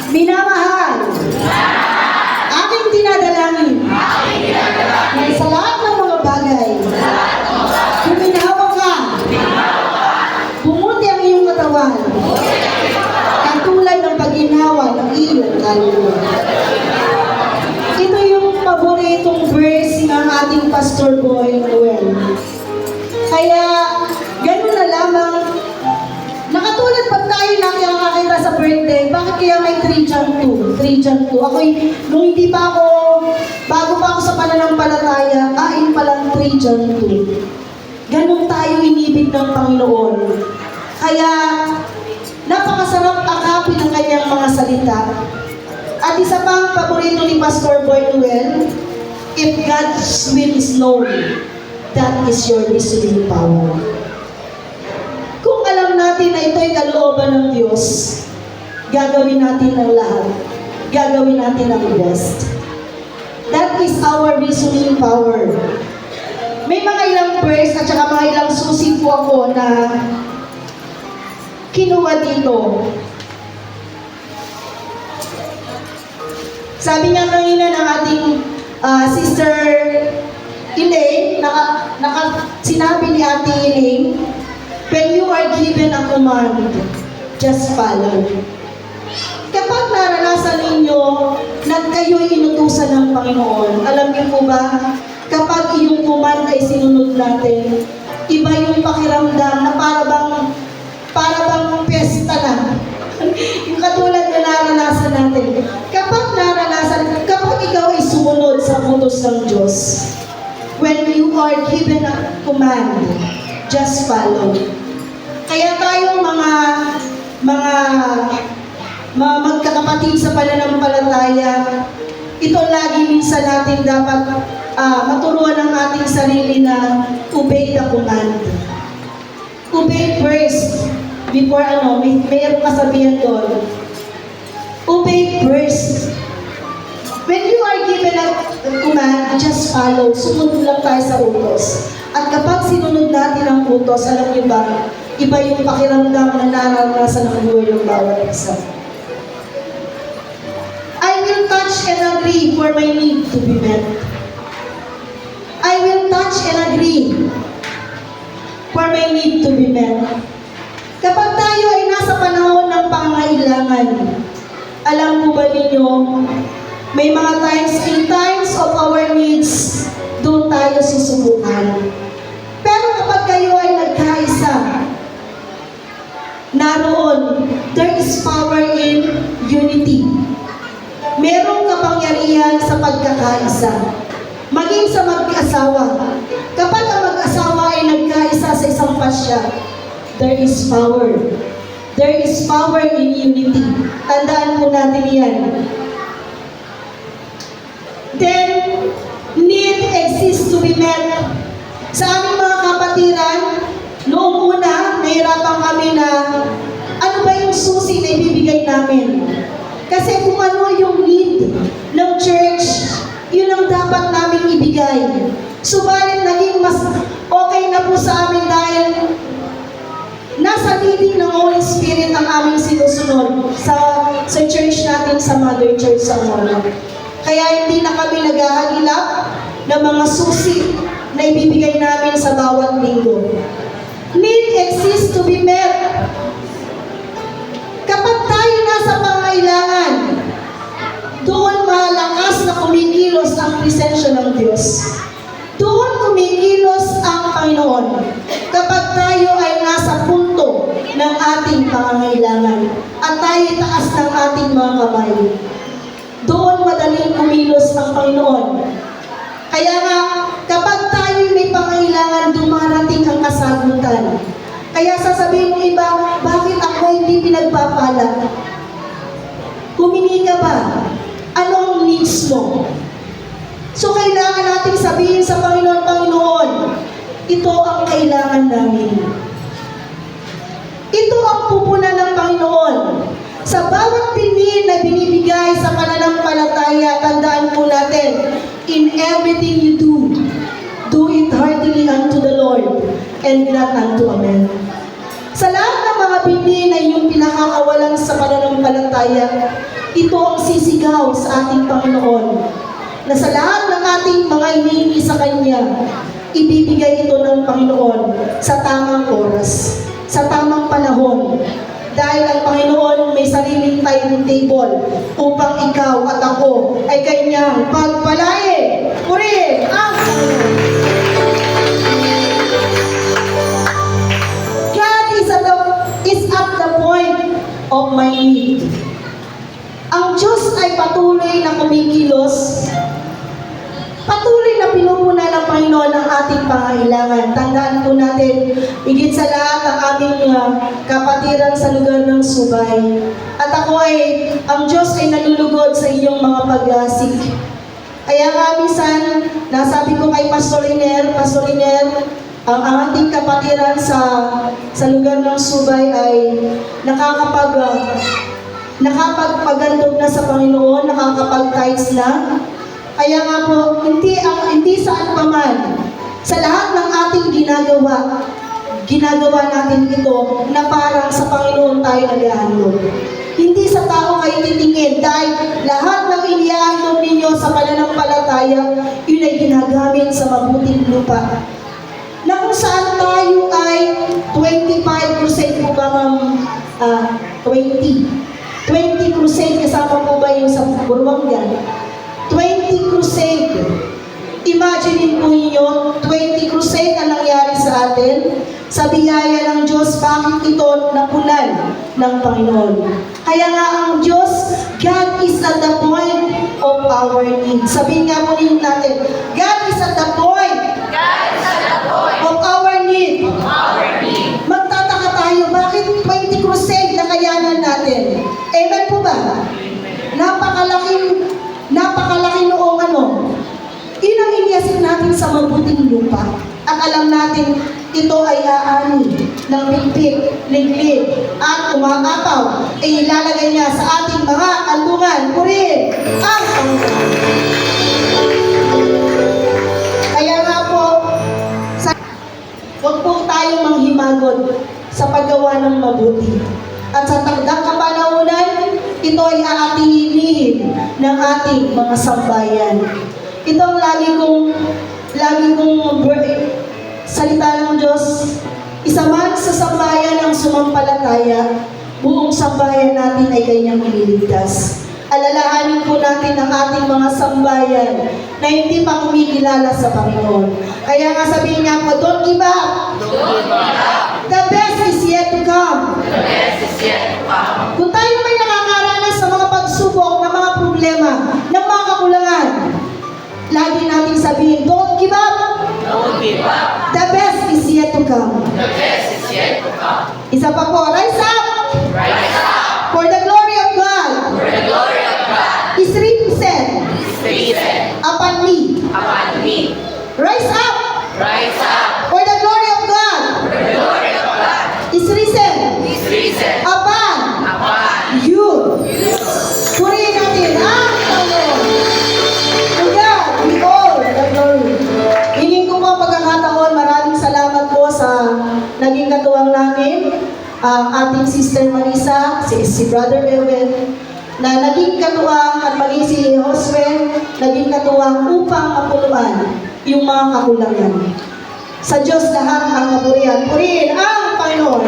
Minamahal, aking dinadalangin na sa lahat ng mga bagay, kuminawa ka, bumuti ang iyong katawan, katulad ng pag-ginawa ng iyong kaluluwa. Ito yung paboritong verse ng ating Pastor Boy Noel. Kaya, ganun na lamang. Nakatulad pag tayo nakikita sa birthday, bakit kaya may 3 John 2? 3 John 2. Nung hindi pa ako, bago pa ako sa pananampalataya, kain pa lang 3 John 2. Ganun tayo inibig ng Panginoon. Kaya, napakasarap akapin ang kanyang mga salita. At isa pang paborito ni Pastor Boy Noel, if God's will is known, that is your reasoning power. Kung alam natin na ito'y kalooban ng Diyos, gagawin natin ang lahat. Gagawin natin ang best. That is our reasoning power. May mga ilang verse at saka mga ilang susi po ako na kinuha dito. Sabi nga kanina ng ating Sister Elaine, sinabi ni Ate Elaine, when you are given a command, just follow. Kapag naranasan ninyo na kayo'y inutusan ng Panginoon, alam niyo po ba, kapag yung command ay sinunod natin, iba yung pakiramdam na para bang piyesta na. Yung katulad na naranasan natin. Kapag ikaw ay sumunod sa utos ng Diyos, when you are given a command, just follow. Kaya tayong mga magkakapatid sa pananampalataya, ito lagi minsan natin dapat maturuan ang ating sarili na obey the command. Obey first. Before mayroong kasabihan doon. Obey first. When you are given a command, just follow. Sumunod lang tayo sa utos. At kapag sinunod natin ang utos, alam niyo ba, iba yung pakiramdam na naranasan ng buhay ng bawat isa. I will touch and agree for my need to be met. I will touch and agree for my need to be met. Kapag tayo ay nasa panahon ng pangangailangan, alam po ba ninyo, may mga times, in times of our needs, doon tayo susubukan. Pero kapag kayo ay nagkaisa, naroon, there is power in unity. Merong kapangyarihan sa pagkakaisa. Maging sa mag-asawa. Kapag ang mag-asawa ay nagkaisa sa isang pasya, there is power. There is power in unity. Tandaan po natin yan. Then, need exists to be met. Sa aming mga kapatiran, noong una, nahirapan kami na ano ba yung susi na ibibigay namin. Kasi kung ano yung need ng church, yun ang dapat namin ibigay. Subalit naging mas okay na po sa amin dahil nasa leading ng Holy Spirit ang aming sinusunod sa church natin, sa Mother Church sa Mona. Kaya hindi na kami naghahagilap ng mga susi na ibibigay namin sa bawat linggo. Need exists to be met. Kapag tayo nasa pangailangan, doon malakas na kumikilos ang presensya ng Diyos. Doon kumikilos ang Panginoon. Kapag tayo ay nasa punto ng ating pangangailangan at tayo taas ng ating mga kamay, doon madaling kumilos ang Panginoon. Kaya nga, kapag tayo may pangailangan, dumarating ang kasagutan. Kaya sasabihin ng iba, bakit ako hindi pinagpapala? Humingi ka ba? Anong needs mo? So kailangan nating sabihin sa Panginoon, Panginoon, ito ang kailangan namin. Ito ang pupunan ng Panginoon. Sa bawat pinin na binibigay sa pananampalataya, tandaan po natin, in everything you do it heartily unto the Lord, and not unto men. Sa lahat ng mga pinin na iyong pinakakawalan sa pananampalataya, pananampalataya, ito ang sisigaw sa ating Panginoon, na sa lahat ng ating mga hinihingi sa Kanya, ibibigay ito ng Panginoon sa tamang oras, sa tamang panahon. Dahil ang Panginoon may sariling timetable upang ikaw at ako ay Kanyang pagpalain. Purihin ang Panginoon. God is at the point of my need. Ang Diyos ay patuloy na kumikilos, patuloy na pinupuna ng Panginoon ang ating pangailangan. Tandaan po natin, higit sa lahat ang aming kapatiran sa lugar ng Subay. At ang Diyos ay nalulugod sa inyong mga pag-asik. Kaya nga minsan, nasabi ko kay Pastor Iner, ang ating kapatiran sa lugar ng Subay ay nakakapagpagandog na sa Panginoon, nakakapag-tithes na. Kaya nga po, hindi saan pa man, sa lahat ng ating ginagawa natin ito na parang sa Panginoon tayo nag-ahandog. Hindi sa tao kayo titingin dahil lahat ng iniahandog ninyo sa pananampalataya, yun ay ginagamit sa mabuting lupa. Na kung saan tayo ay 25% po ba ma'am? 20% kasama po ba yung sa burwang yan? 20%. Imagine po ninyo, 20% ang nangyari sa atin. Sa biyaya ng Diyos, bakit ito napunan ng Panginoon? Kaya nga ang Diyos, God is at the point of our need. Sabihin nga po ninyo natin, God is at the point of our need. Magtataka tayo, bakit 20% na kayanan natin? Amen po ba? Napakalaki noong yun ang iniasip natin sa mabuting lupa. At alam natin, ito ay aani ng pigpig, liglig, at umakapaw. Ay ilalagay niya sa ating mga kantungan. Purihin ang Panginoon. Kaya nga po, huwag po tayong manghimagod sa paggawa ng mabuti. At sa takdang kapanahunan, ito ay aatinihin ng ating mga sambayan. Ito ang lagi kong salita ng Diyos. Isa man sa sambayan ng sumampalataya, buong sambayan natin ay Kanyang ililigtas. Alalahanin po natin ang ating mga sambayan na hindi pa kumikilala sa Panginoon. Kaya nga sabihin niya po, don't give up. The best is yet to come. Kung tayo may nakakaranas sa mga pagsubok, ng mga problema, ng mga kakulangan, lagi natin sabihin, don't give up. The best is yet to come. Isa pa po, rise up. For the glory of God. Is written upon me. Rise up. For the glory of God. Is written upon you. Purihin natin ang Panginoon. To God be all the glory. Hingin ko po pagkakataon, maraming salamat po sa naging katuwang namin, ating Sister Marisa, si Brother Ewen, na naging katuwang at maging si Josue, naging katuwang upang mapuluan yung mga kakulangan. Sa Diyos lahat ang kapurihan. Purihin ang Panginoon.